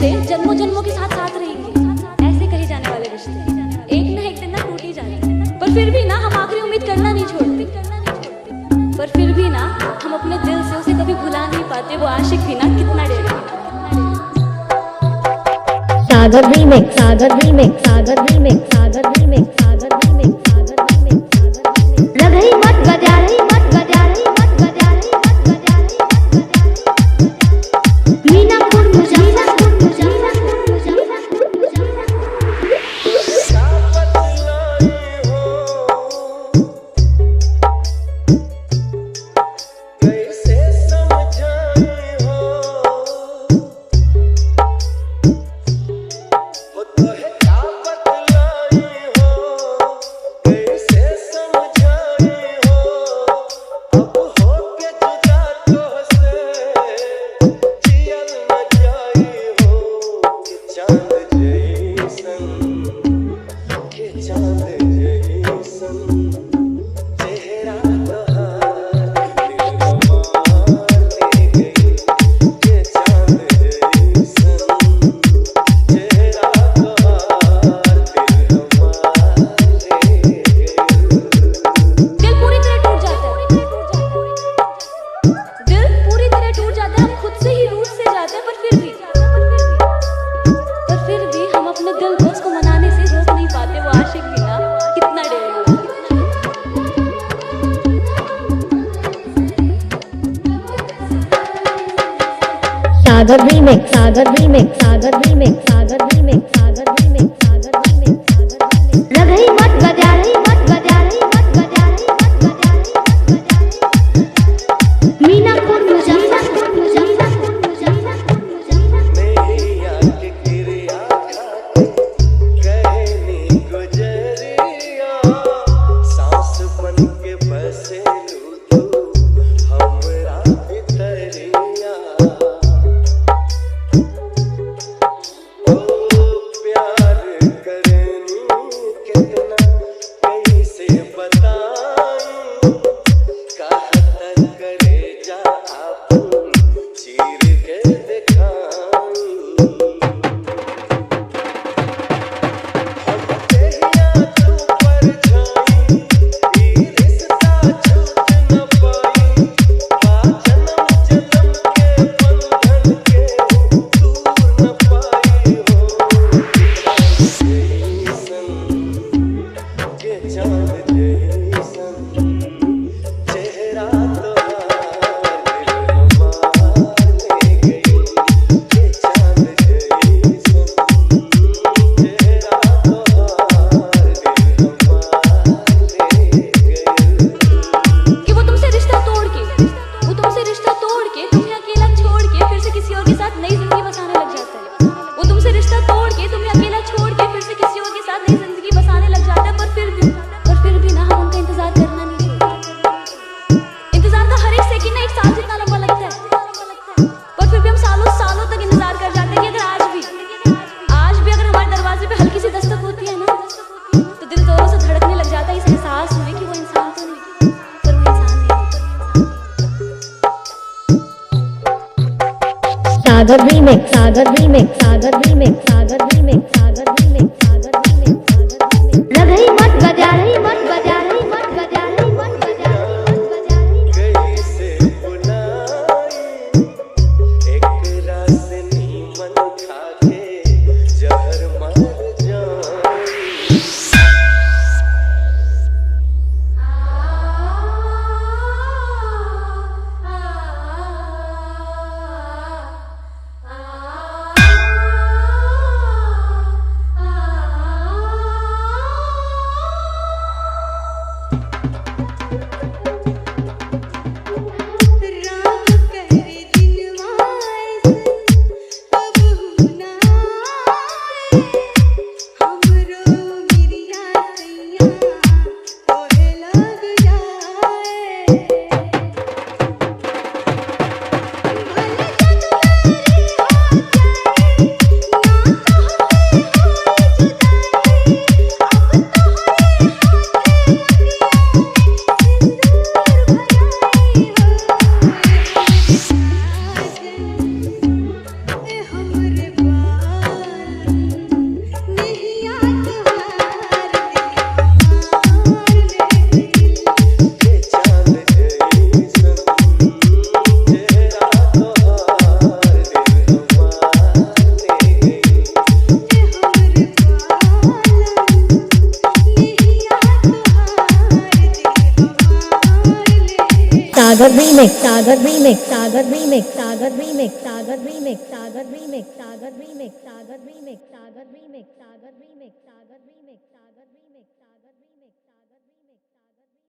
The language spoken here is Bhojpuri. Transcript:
रिश्ते जन्मों जन्मों के साथ साथ रहेंगे, ऐसे कहे जाने वाले रिश्ते एक ना एक दिन ना टूट ही जाएंगे। पर फिर भी ना हम आखिरी उम्मीद करना नहीं छोड़ते, पर फिर भी ना हम अपने दिल से उसे कभी भुला नहीं पाते। वो आशिक भी ना कितना डेरे सागर रीमिक्स, सागर रीमिक्स, सागर रीमिक्स, सागर रीमिक्स, सागर रीमिक्स, सागर रीमिक्स, सागर रीमिक्स। रही मत बजा रही, मत बजा रही, मत बजा रही, मत बजा रही, मत बजा रही। मीनापुर मुजफ्फरपुर, मुजफ्फरपुर, मुजफ्फरपुर, मुजफ्फरपुर। सागर रीमिक्स, सागर रीमिक्स, सागर रीमिक्स, सागर रीमिक्स, सागर रीमिक्स, सागर रीमिक्स, सागर रीमिक्स। रही मत बजा रही, मत बजा रही, मत बजा रही, मत बजा रही, मत बजा रही। मीनापुर मुजफ्फरपुर, मुजफ्फरपुर, मुजफ्फरपुर, मुजफ्फरपुर। मैया के गिरिया खाते कहनी गुजरिया, सांस बन के बसे तू हमरा भितरिया। सागर रीमिक्स, सागर रीमिक्स, सागर रीमिक्स, सागर रीमिक्स, सागर रीमिक्स, सागर रीमिक्स, सागर रीमिक्स। रही मत बजा रही, मत बजा रही, मत बजा रही, मत बजा रही, मत बजा रही। कैसे बुलाई एक रस नीमन खाके जहर मर जाए। सागर रीमिक्स सागर रीमिक्स सागर रीमिक्स सागर रीमिक्स सागर रीमिक्स सागर रीमिक्स सागर रीमिक्स